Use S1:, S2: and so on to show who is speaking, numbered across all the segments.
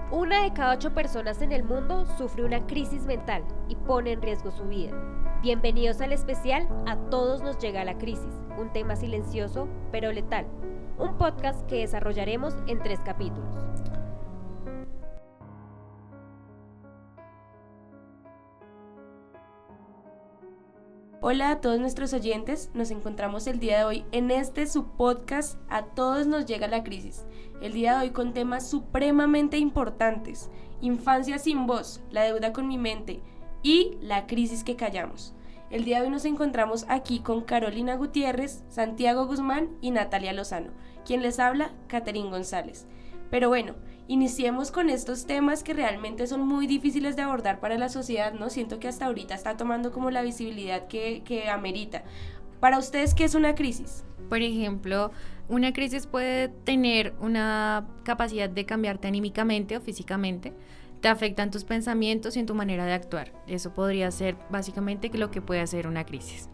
S1: Una de cada 8 personas en el mundo sufre una crisis mental y pone en riesgo su vida. Bienvenidos al especial A Todos nos llega la crisis, un tema silencioso pero letal. Un podcast que desarrollaremos en 3 capítulos.
S2: Hola a todos nuestros oyentes, nos encontramos el día de hoy en su podcast A Todos nos llega la crisis. El día de hoy con temas supremamente importantes: infancia sin voz, la deuda con mi mente y la crisis que callamos. El día de hoy nos encontramos aquí con Carolina Gutiérrez, Santiago Guzmán y Natalia Lozano. Quien les habla, Caterín González. Pero bueno, iniciemos con estos temas que realmente son muy difíciles de abordar para la sociedad, ¿no? Siento que hasta ahorita está tomando como la visibilidad que amerita. Para ustedes, ¿qué es una crisis?
S3: Por ejemplo, una crisis puede tener una capacidad de cambiarte anímicamente o físicamente. Te afectan tus pensamientos y en tu manera de actuar. Eso podría ser básicamente lo que puede hacer una crisis.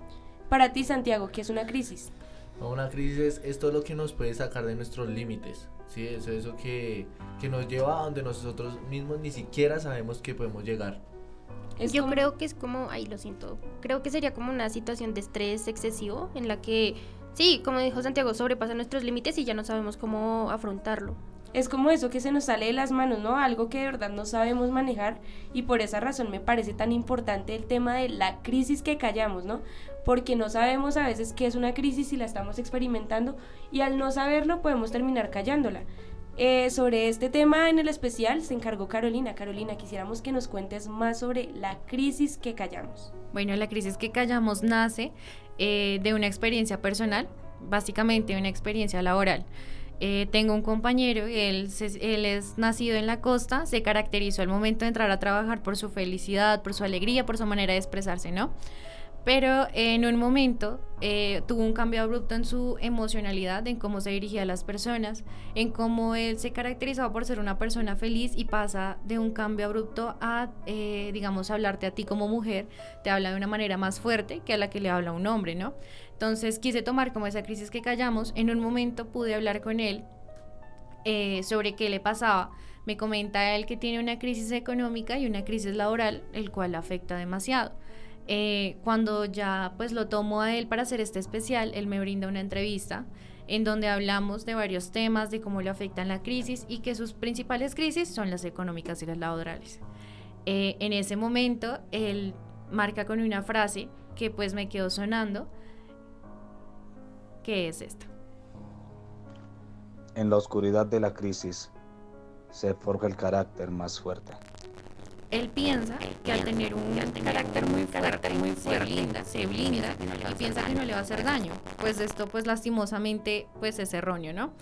S2: Para ti, Santiago, ¿qué es una crisis?
S4: Una crisis es todo lo que nos puede sacar de nuestros límites, ¿sí? Eso que nos lleva a donde nosotros mismos ni siquiera sabemos que podemos llegar.
S5: Yo creo que es como, creo que sería como una situación de estrés excesivo en la que, sí, como dijo Santiago, sobrepasa nuestros límites y ya no sabemos cómo afrontarlo.
S2: Es como eso que se nos sale de las manos, ¿no? Algo que de verdad no sabemos manejar, y por esa razón me parece tan importante el tema de la crisis que callamos, ¿no? Porque no sabemos a veces qué es una crisis si la estamos experimentando, y al no saberlo podemos terminar callándola. Sobre este tema en el especial se encargó Carolina. Carolina, quisiéramos que nos cuentes más sobre la crisis que callamos.
S3: Bueno, la crisis que callamos nace de una experiencia personal, básicamente una experiencia laboral. Tengo un compañero, él es nacido en la costa, se caracterizó al momento de entrar a trabajar por su felicidad, por su alegría, por su manera de expresarse, ¿no? Pero en un momento tuvo un cambio abrupto en su emocionalidad, en cómo se dirigía a las personas, en cómo él se caracterizaba por ser una persona feliz y pasa de un cambio abrupto a, digamos, hablarte a ti como mujer, te habla de una manera más fuerte que a la que le habla un hombre, ¿no? Entonces quise tomar como esa crisis que callamos. En un momento pude hablar con él sobre qué le pasaba. Me comenta él que tiene una crisis económica y una crisis laboral, el cual le afecta demasiado. Cuando ya pues lo tomo a él para hacer este especial, él me brinda una entrevista en donde hablamos de varios temas, de cómo le afectan la crisis y que sus principales crisis son las económicas y las laborales. En ese momento él marca con una frase que pues me quedó sonando, que es esta:
S6: en la oscuridad de la crisis se forja el carácter más fuerte.
S3: Él piensa que al tener un carácter muy fuerte, se blinda y piensa que no le va a hacer daño. Pues esto, pues lastimosamente, pues es erróneo, ¿no?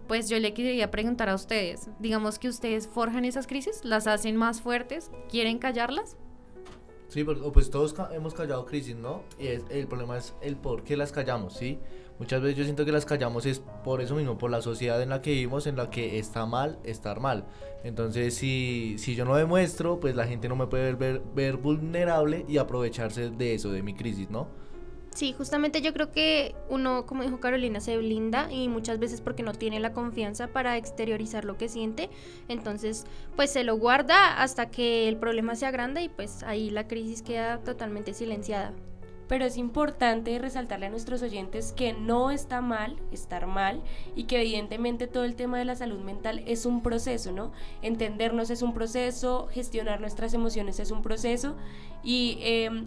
S3: Pues yo le quería preguntar a ustedes, digamos que ustedes forjan esas crisis, las hacen más fuertes, ¿quieren callarlas?
S4: Sí, pues todos hemos callado crisis, ¿no? Y el problema es el por qué las callamos, ¿sí? Muchas veces yo siento que las callamos es por eso mismo, por la sociedad en la que vivimos, en la que está mal estar mal. Entonces, si yo no demuestro, pues la gente no me puede ver vulnerable y aprovecharse de eso, de mi crisis, ¿no?
S5: Sí, justamente yo creo que uno, como dijo Carolina, se blinda y muchas veces porque no tiene la confianza para exteriorizar lo que siente, entonces pues se lo guarda hasta que el problema se agranda y pues ahí la crisis queda totalmente silenciada.
S2: Pero es importante resaltarle a nuestros oyentes que no está mal estar mal, y que evidentemente todo el tema de la salud mental es un proceso, ¿no? Entendernos es un proceso, gestionar nuestras emociones es un proceso, y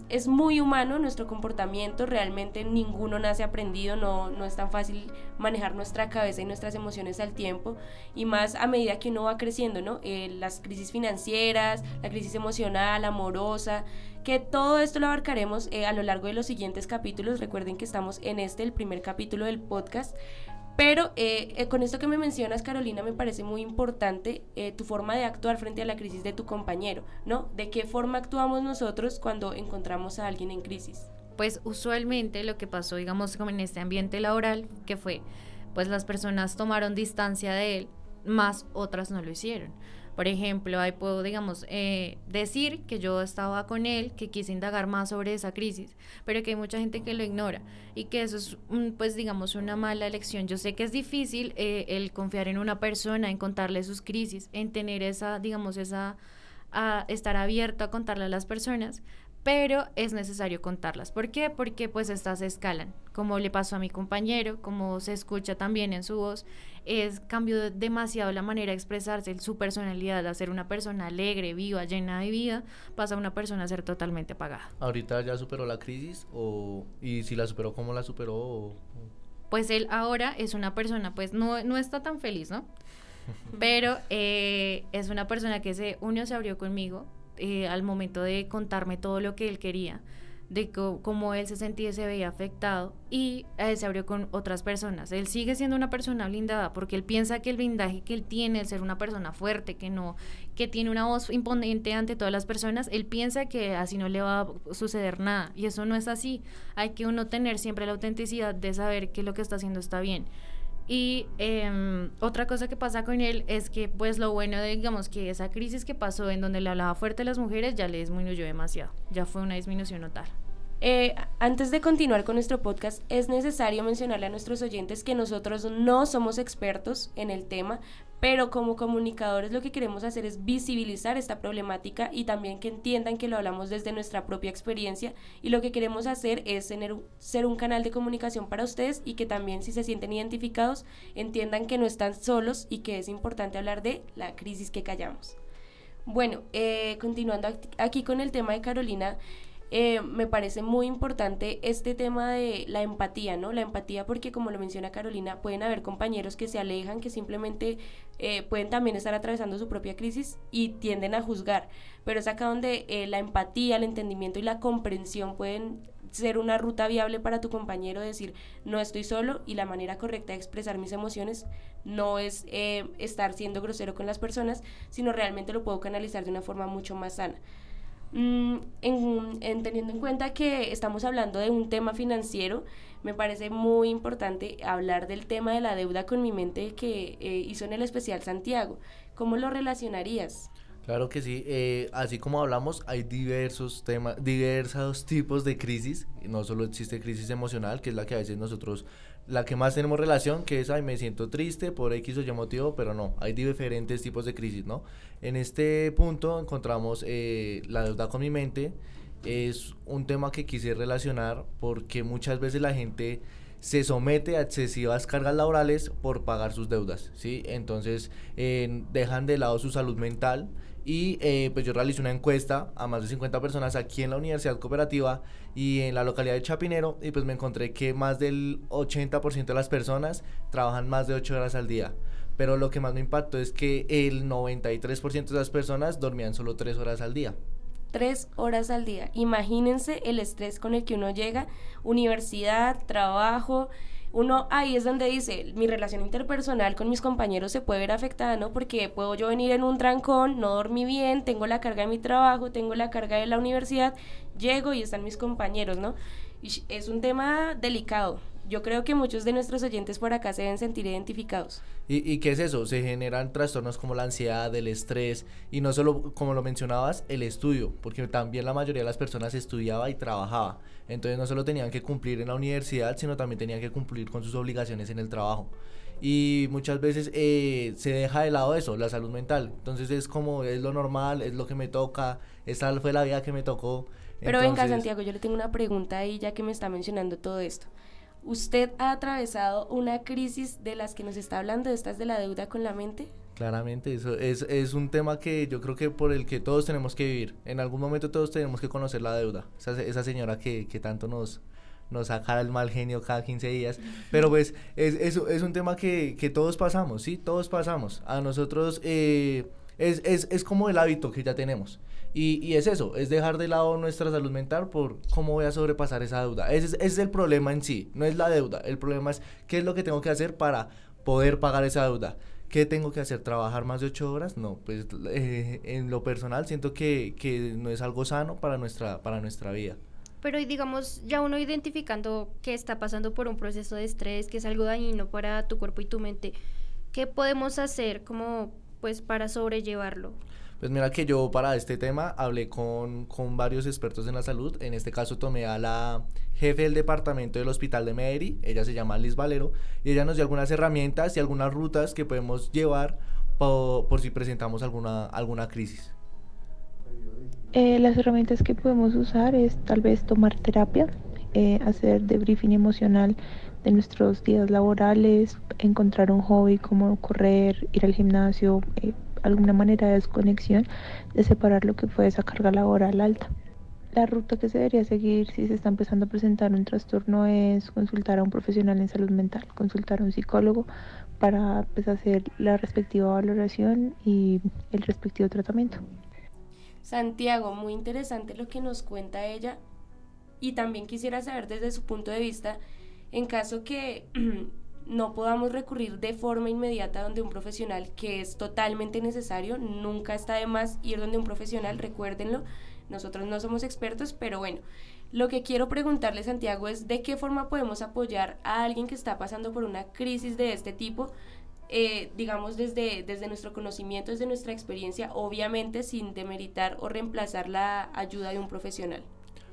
S2: es muy humano nuestro comportamiento. Realmente ninguno nace aprendido, no es tan fácil manejar nuestra cabeza y nuestras emociones al tiempo, y más a medida que uno va creciendo, ¿no? Las crisis financieras, la crisis emocional, amorosa, que todo esto lo abarcaremos a lo largo de los siguientes capítulos. Recuerden que estamos en el primer capítulo del podcast. Pero con esto que me mencionas, Carolina, me parece muy importante tu forma de actuar frente a la crisis de tu compañero, ¿no? ¿De qué forma actuamos nosotros cuando encontramos a alguien en crisis?
S3: Pues usualmente lo que pasó, digamos, como en este ambiente laboral, que fue, pues las personas tomaron distancia de él, más otras no lo hicieron. Por ejemplo, ahí puedo, digamos, decir que yo estaba con él, que quise indagar más sobre esa crisis, pero que hay mucha gente que lo ignora y que eso es, pues, digamos, una mala elección. Yo sé que es difícil el confiar en una persona, en contarle sus crisis, en tener esa, digamos, a estar abierto a contarle a las personas, pero es necesario contarlas. ¿Por qué? Porque pues estas escalan, como le pasó a mi compañero, como se escucha también en su voz, cambió demasiado la manera de expresarse, su personalidad, a ser una persona alegre, viva, llena de vida, pasa a una persona a ser totalmente apagada.
S4: ¿Ahorita ya superó la crisis? Y si la superó, ¿cómo la superó?
S3: Pues él ahora es una persona, pues no está tan feliz, ¿no? Pero es una persona que se abrió conmigo al momento de contarme todo lo que él quería, de cómo él se sentía y se veía afectado, y se abrió con otras personas. Él sigue siendo una persona blindada porque él piensa que el blindaje que él tiene, el ser una persona fuerte, que tiene una voz imponente ante todas las personas, él piensa que así no le va a suceder nada, y eso no es así. Hay que uno tener siempre la autenticidad de saber que lo que está haciendo está bien. Y otra cosa que pasa con él es que, pues, lo bueno de, digamos, que esa crisis que pasó en donde le hablaba fuerte a las mujeres ya le disminuyó demasiado, ya fue una disminución notable.
S2: Antes de continuar con nuestro podcast, es necesario mencionarle a nuestros oyentes que nosotros no somos expertos en el tema, pero como comunicadores lo que queremos hacer es visibilizar esta problemática y también que entiendan que lo hablamos desde nuestra propia experiencia, y lo que queremos hacer es ser un canal de comunicación para ustedes, y que también, si se sienten identificados, entiendan que no están solos y que es importante hablar de la crisis que callamos. Bueno, continuando aquí con el tema de Carolina, me parece muy importante este tema de la empatía, ¿no? La empatía, porque como lo menciona Carolina, pueden haber compañeros que se alejan, que simplemente pueden también estar atravesando su propia crisis y tienden a juzgar, pero es acá donde la empatía, el entendimiento y la comprensión pueden ser una ruta viable para tu compañero, decir, no estoy solo, y la manera correcta de expresar mis emociones no es estar siendo grosero con las personas, sino realmente lo puedo canalizar de una forma mucho más sana. Teniendo en cuenta que estamos hablando de un tema financiero, me parece muy importante hablar del tema de la deuda con mi mente que hizo en el especial Santiago. ¿Cómo lo relacionarías?
S4: Claro que sí, así como hablamos, hay diversos tipos de crisis. No solo existe crisis emocional, que es la que a veces la que más tenemos relación, que es, ay, me siento triste por X o Y motivo, pero no, hay diferentes tipos de crisis, ¿no? En este punto encontramos la deuda con mi mente. Es un tema que quise relacionar porque muchas veces la gente se somete a excesivas cargas laborales por pagar sus deudas, ¿sí? Entonces dejan de lado su salud mental. Y pues yo realicé una encuesta a más de 50 personas aquí en la Universidad Cooperativa y en la localidad de Chapinero, y pues me encontré que más del 80% de las personas trabajan más de 8 horas al día. Pero lo que más me impactó es que el 93% de las personas dormían solo 3 horas al día.
S2: 3 horas al día. Imagínense el estrés con el que uno llega, universidad, trabajo. Uno ahí es donde dice, mi relación interpersonal con mis compañeros se puede ver afectada, ¿no? Porque puedo yo venir en un trancón, no dormí bien, tengo la carga de mi trabajo, tengo la carga de la universidad, llego y están mis compañeros, ¿no? Y es un tema delicado. Yo creo que muchos de nuestros oyentes por acá se deben sentir identificados.
S4: ¿Y qué es eso? Se generan trastornos como la ansiedad, el estrés, y no solo, como lo mencionabas, el estudio, porque también la mayoría de las personas estudiaba y trabajaba. Entonces no solo tenían que cumplir en la universidad, sino también tenían que cumplir con sus obligaciones en el trabajo. Y muchas veces se deja de lado eso, la salud mental. Entonces es como, es lo normal, es lo que me toca, esta fue la vida que me tocó.
S2: Pero venga, Santiago, yo le tengo una pregunta ahí, ya que me está mencionando todo esto. ¿Usted ha atravesado una crisis de las que nos está hablando, de estas de la deuda con la mente?
S4: Claramente, eso es un tema que yo creo que por el que todos tenemos que vivir. En algún momento todos tenemos que conocer la deuda. Esa señora que tanto nos saca el mal genio cada 15 días. Pero pues es un tema que todos pasamos, ¿sí? Todos pasamos. A nosotros es como el hábito que ya tenemos. Y es eso, es dejar de lado nuestra salud mental por cómo voy a sobrepasar esa deuda. Ese es el problema en sí, no es la deuda. El problema es qué es lo que tengo que hacer para poder pagar esa deuda. ¿Qué tengo que hacer? ¿Trabajar más de 8 horas? No, pues en lo personal siento que no es algo sano para nuestra vida.
S5: Pero digamos, ya uno identificando que está pasando por un proceso de estrés, que es algo dañino para tu cuerpo y tu mente, ¿qué podemos hacer como pues para sobrellevarlo.
S4: Pues mira que yo para este tema hablé con varios expertos en la salud. En este caso tomé a la jefe del departamento del hospital de Medellín, ella se llama Liz Valero, y ella nos dio algunas herramientas y algunas rutas que podemos llevar por si presentamos alguna crisis.
S7: Las herramientas que podemos usar es tal vez tomar terapia, hacer debriefing emocional de nuestros días laborales, encontrar un hobby como correr, ir al gimnasio, alguna manera de desconexión, de separar lo que fue esa carga laboral alta. La ruta que se debería seguir si se está empezando a presentar un trastorno es consultar a un profesional en salud mental, consultar a un psicólogo para pues, hacer la respectiva valoración y el respectivo tratamiento.
S2: Santiago, muy interesante lo que nos cuenta ella, y también quisiera saber desde su punto de vista, en caso que no podamos recurrir de forma inmediata donde un profesional, que es totalmente necesario, nunca está de más ir donde un profesional, recuérdenlo, nosotros no somos expertos, pero bueno, lo que quiero preguntarle, Santiago, es de qué forma podemos apoyar a alguien que está pasando por una crisis de este tipo, digamos desde nuestro conocimiento, desde nuestra experiencia, obviamente sin demeritar o reemplazar la ayuda de un profesional.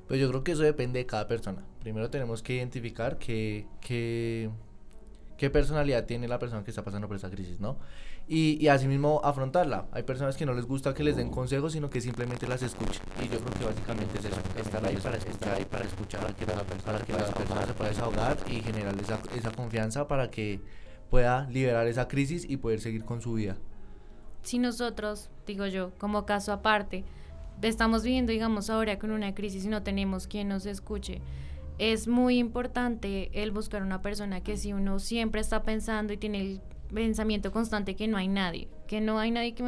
S4: Pues yo creo que eso depende de cada persona. Primero tenemos que identificar qué personalidad tiene la persona que está pasando por esa crisis, ¿no? Y asimismo afrontarla. Hay personas que no les gusta que les den consejos, sino que simplemente las escuchen. Y yo creo que básicamente es eso, estar ahí para escuchar, para que la persona se pueda desahogar y generar esa confianza para que pueda liberar esa crisis y poder seguir con su vida.
S3: Si nosotros, digo yo, como caso aparte, estamos viviendo, digamos, ahora con una crisis y no tenemos quien nos escuche, es muy importante el buscar una persona que si uno siempre está pensando y tiene el pensamiento constante que no hay nadie que me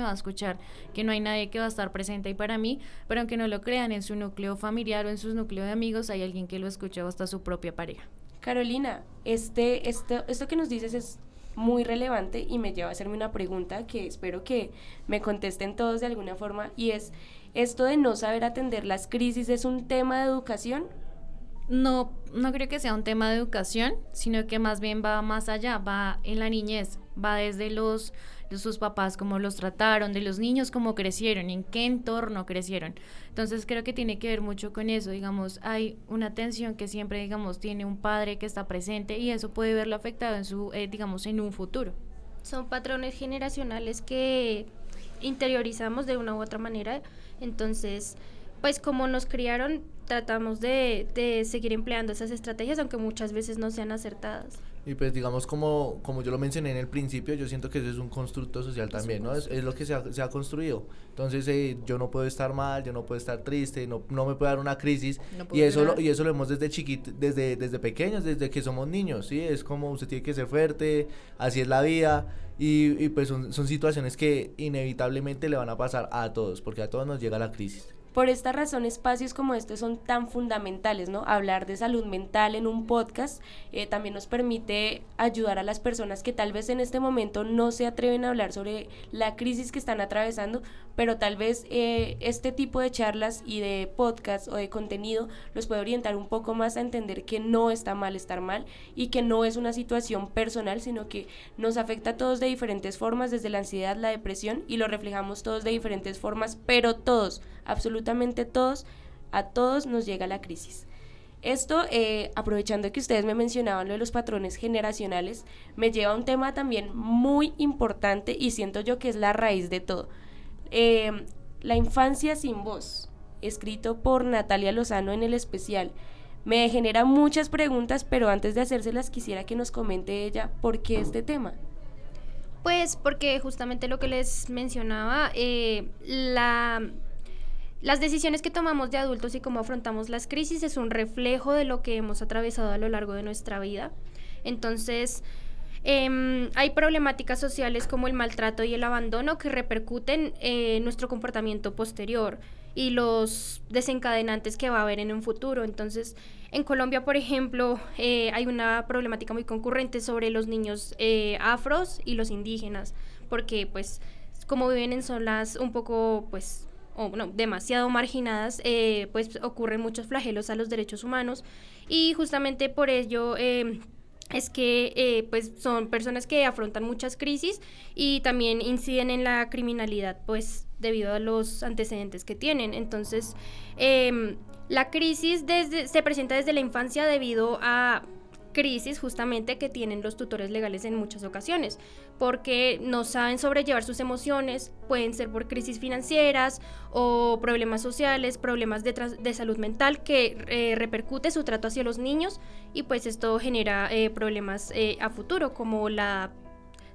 S3: va a escuchar, que no hay nadie que va a estar presente ahí para mí, pero aunque no lo crean, en su núcleo familiar o en su núcleo de amigos hay alguien que lo escucha o hasta su propia pareja.
S2: Carolina, esto que nos dices es muy relevante y me lleva a hacerme una pregunta que espero que me contesten todos de alguna forma, y es, ¿esto de no saber atender las crisis es un tema de educación?
S3: No creo que sea un tema de educación, sino que más bien va más allá, va en la niñez, va desde sus papás, cómo los trataron, de los niños, cómo crecieron, en qué entorno crecieron. Entonces creo que tiene que ver mucho con eso, digamos, hay una atención que siempre, digamos, tiene un padre que está presente y eso puede verlo afectado en su, digamos, en un futuro.
S5: Son patrones generacionales que interiorizamos de una u otra manera, entonces pues como nos criaron tratamos de seguir empleando esas estrategias, aunque muchas veces no sean acertadas.
S4: Y pues digamos como yo lo mencioné en el principio, yo siento que eso es un constructo social también, ¿no? Es lo que se ha construido. Entonces yo no puedo estar mal, yo no puedo estar triste, no me puede dar una crisis, y eso lo vemos desde chiquito, desde pequeños, desde que somos niños, ¿sí? Es como usted tiene que ser fuerte, así es la vida, y pues son situaciones que inevitablemente le van a pasar a todos, porque a todos nos llega la crisis.
S2: Por esta razón, espacios como este son tan fundamentales, ¿no? Hablar de salud mental en un podcast también nos permite ayudar a las personas que tal vez en este momento no se atreven a hablar sobre la crisis que están atravesando, pero tal vez este tipo de charlas y de podcast o de contenido los puede orientar un poco más a entender que no está mal estar mal y que no es una situación personal, sino que nos afecta a todos de diferentes formas, desde la ansiedad, la depresión, y lo reflejamos todos de diferentes formas, pero todos, absolutamente todos, a todos nos llega la crisis. Esto, aprovechando que ustedes me mencionaban lo de los patrones generacionales, me lleva a un tema también muy importante y siento yo que es la raíz de todo. La infancia sin voz, escrito por Natalia Lozano en El Especial. Me genera muchas preguntas, pero antes de hacérselas quisiera que nos comente ella por qué este tema.
S5: Pues porque justamente lo que les mencionaba, las decisiones que tomamos de adultos y cómo afrontamos las crisis es un reflejo de lo que hemos atravesado a lo largo de nuestra vida. Entonces, hay problemáticas sociales como el maltrato y el abandono que repercuten en nuestro comportamiento posterior y los desencadenantes que va a haber en un futuro. Entonces, en Colombia, por ejemplo, hay una problemática muy concurrente sobre los niños afros y los indígenas, porque pues como viven en zonas un poco demasiado marginadas, pues ocurren muchos flagelos a los derechos humanos, y justamente por ello es que pues son personas que afrontan muchas crisis y también inciden en la criminalidad, pues debido a los antecedentes que tienen. Entonces, la crisis se presenta desde la infancia debido a crisis justamente que tienen los tutores legales en muchas ocasiones, porque no saben sobrellevar sus emociones, pueden ser por crisis financieras o problemas sociales, problemas de salud mental que repercute su trato hacia los niños, y pues esto genera problemas a futuro, como la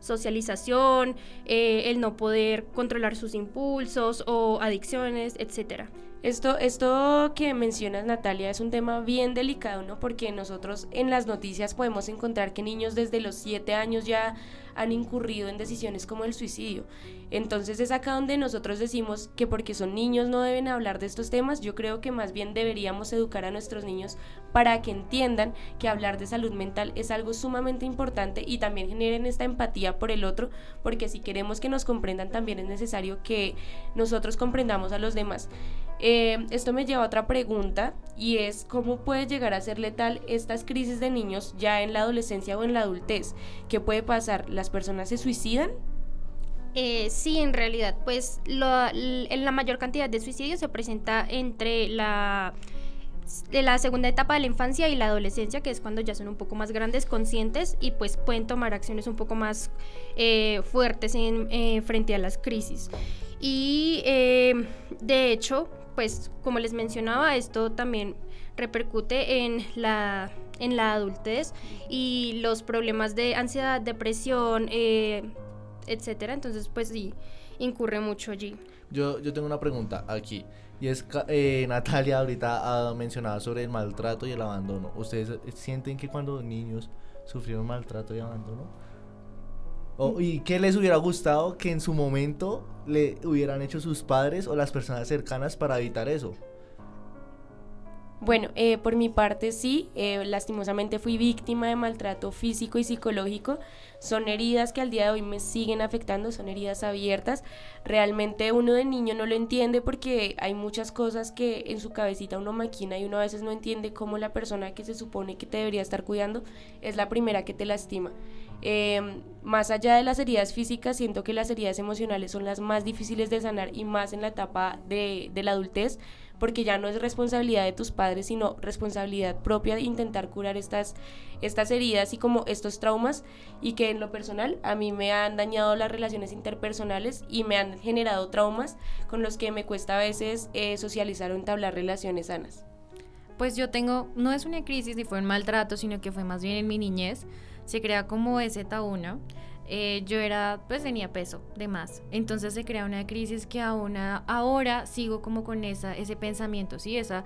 S5: socialización, el no poder controlar sus impulsos o adicciones, etcétera.
S2: Esto que mencionas, Natalia, es un tema bien delicado, ¿no? Porque nosotros en las noticias podemos encontrar que niños desde los 7 años ya han incurrido en decisiones como el suicidio. Entonces es acá donde nosotros decimos que porque son niños no deben hablar de estos temas. Yo creo que más bien deberíamos educar a nuestros niños para que entiendan que hablar de salud mental es algo sumamente importante y también generen esta empatía por el otro, porque si queremos que nos comprendan también es necesario que nosotros comprendamos a los demás. Esto me lleva a otra pregunta, y es ¿cómo puede llegar a ser letal estas crisis de niños ya en la adolescencia o en la adultez? ¿Qué puede pasar? ¿Las personas se suicidan?
S5: Sí, en realidad, pues en la mayor cantidad de suicidios se presenta entre la segunda etapa de la infancia y la adolescencia, que es cuando ya son un poco más grandes, conscientes, y pues pueden tomar acciones un poco más fuertes frente a las crisis. Y de hecho, pues como les mencionaba, esto también repercute en la adultez y los problemas de ansiedad, depresión, etcétera. Entonces pues sí, incurre mucho allí.
S4: Yo tengo una pregunta aquí, y es Natalia ahorita ha mencionado sobre el maltrato y el abandono. ¿Ustedes sienten que cuando niños sufrieron maltrato y abandono? ¿Y qué les hubiera gustado que en su momento le hubieran hecho sus padres o las personas cercanas para evitar eso?
S2: Bueno, por mi parte sí, lastimosamente fui víctima de maltrato físico y psicológico. Son heridas que al día de hoy me siguen afectando, son heridas abiertas. Realmente uno de niño no lo entiende porque hay muchas cosas que en su cabecita uno maquina y uno a veces no entiende cómo la persona que se supone que te debería estar cuidando es la primera que te lastima. Más allá de las heridas físicas, siento que las heridas emocionales son las más difíciles de sanar, y más en la etapa de la adultez, porque ya no es responsabilidad de tus padres, sino responsabilidad propia de intentar curar estas heridas y como estos traumas, y que en lo personal a mí me han dañado las relaciones interpersonales y me han generado traumas con los que me cuesta a veces socializar o entablar relaciones sanas.
S3: Pues yo no es una crisis ni fue un maltrato, sino que fue más bien en mi niñez. Se crea como ese tabú, ¿no? Yo tenía peso de más, entonces se crea una crisis que ahora sigo como con ese pensamiento, ¿sí? Esa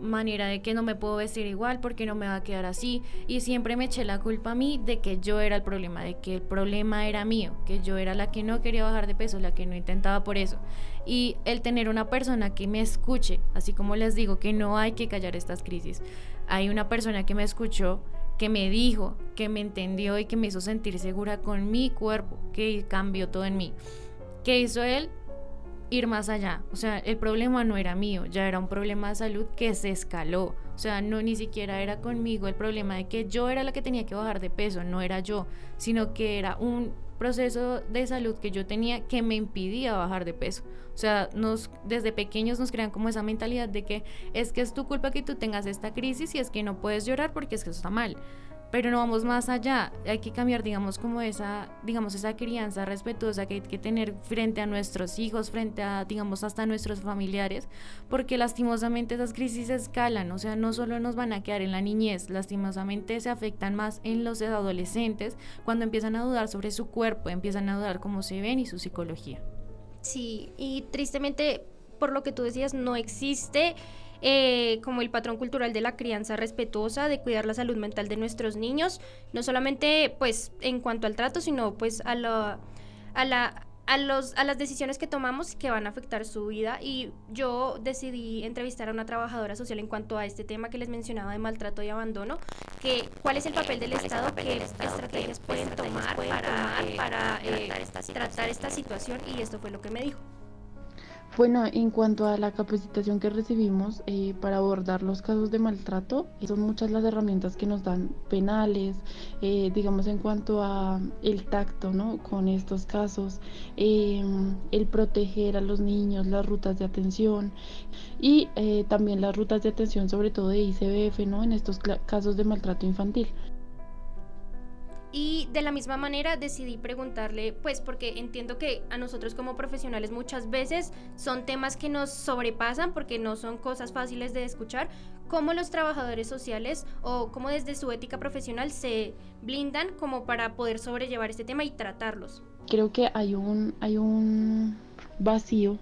S3: manera de que no me puedo vestir igual porque no me va a quedar así, y siempre me eché la culpa a mí de que yo era el problema, de que el problema era mío, que yo era la que no quería bajar de peso, la que no intentaba por eso. Y el tener una persona que me escuche, así como les digo que no hay que callar estas crisis, hay una persona que me escuchó, que me dijo, que me entendió y que me hizo sentir segura con mi cuerpo, que cambió todo en mí. ¿Qué hizo él? Ir más allá. O sea, el problema no era mío, ya era un problema de salud que se escaló. O sea, ni siquiera era conmigo el problema de que yo era la que tenía que bajar de peso, no era yo, sino que era un proceso de salud que yo tenía que me impidía bajar de peso. O sea, desde pequeños nos crean como esa mentalidad de que es tu culpa que tú tengas esta crisis y es que no puedes llorar porque es que eso está mal. Pero no vamos más allá, hay que cambiar, como esa crianza respetuosa que hay que tener frente a nuestros hijos, frente a, hasta a nuestros familiares, porque lastimosamente esas crisis escalan, o sea, no solo nos van a quedar en la niñez, lastimosamente se afectan más en los adolescentes cuando empiezan a dudar sobre su cuerpo, empiezan a dudar cómo se ven y su psicología.
S5: Sí, y tristemente, por lo que tú decías, no existe como el patrón cultural de la crianza respetuosa, de cuidar la salud mental de nuestros niños, no solamente pues en cuanto al trato, sino pues a las decisiones que tomamos que van a afectar su vida. Y yo decidí entrevistar a una trabajadora social en cuanto a este tema que les mencionaba de maltrato y abandono, que cuál es el papel del Estado, qué estrategias pueden tomar para tratar esta situación, y esto fue lo que me dijo.
S8: Bueno, en cuanto a la capacitación que recibimos para abordar los casos de maltrato, son muchas las herramientas que nos dan penales, digamos en cuanto a el tacto, ¿no? Con estos casos, el proteger a los niños, las rutas de atención y también las rutas de atención sobre todo de ICBF, ¿no? En estos casos de maltrato infantil.
S5: Y de la misma manera decidí preguntarle, pues porque entiendo que a nosotros como profesionales muchas veces son temas que nos sobrepasan porque no son cosas fáciles de escuchar, cómo los trabajadores sociales o cómo desde su ética profesional se blindan como para poder sobrellevar este tema y tratarlos.
S8: Creo que hay un vacío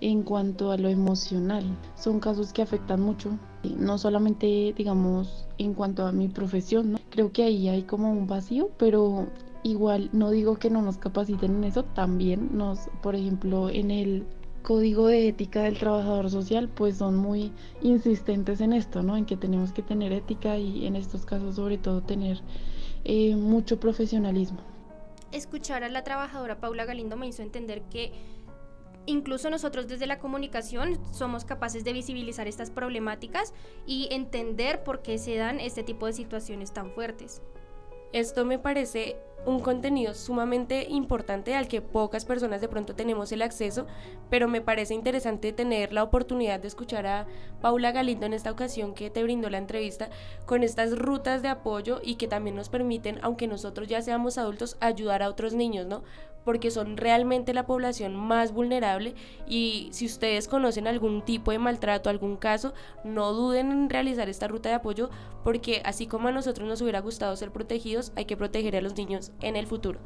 S8: en cuanto a lo emocional. Son casos que afectan mucho, no solamente, digamos, en cuanto a mi profesión, ¿no? Creo que ahí hay como un vacío, pero igual no digo que no nos capaciten en eso, también por ejemplo, en el Código de Ética del Trabajador Social, pues son muy insistentes en esto, ¿no? En que tenemos que tener ética y en estos casos sobre todo tener mucho profesionalismo.
S5: Escuchar a la trabajadora Paula Galindo me hizo entender que incluso nosotros desde la comunicación somos capaces de visibilizar estas problemáticas y entender por qué se dan este tipo de situaciones tan fuertes.
S2: Esto me parece un contenido sumamente importante al que pocas personas de pronto tenemos el acceso, pero me parece interesante tener la oportunidad de escuchar a Paula Galindo en esta ocasión que te brindó la entrevista con estas rutas de apoyo y que también nos permiten, aunque nosotros ya seamos adultos, ayudar a otros niños, ¿no? Porque son realmente la población más vulnerable y si ustedes conocen algún tipo de maltrato, algún caso, no duden en realizar esta ruta de apoyo porque así como a nosotros nos hubiera gustado ser protegidos, hay que proteger a los niños en el futuro.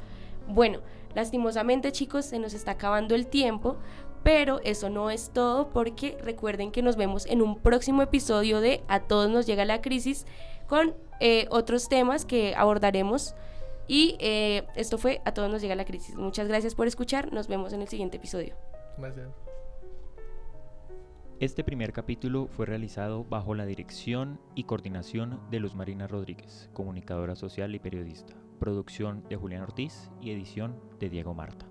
S2: Bueno, lastimosamente chicos, se nos está acabando el tiempo, pero eso no es todo porque recuerden que nos vemos en un próximo episodio de A Todos Nos Llega la Crisis con otros temas que abordaremos. Y esto fue A Todos Nos Llega la Crisis. Muchas gracias por escuchar. Nos vemos en el siguiente episodio.
S4: Gracias.
S9: Este primer capítulo fue realizado bajo la dirección y coordinación de Luz Marina Rodríguez, comunicadora social y periodista. Producción de Julián Ortiz y edición de Diego Marta.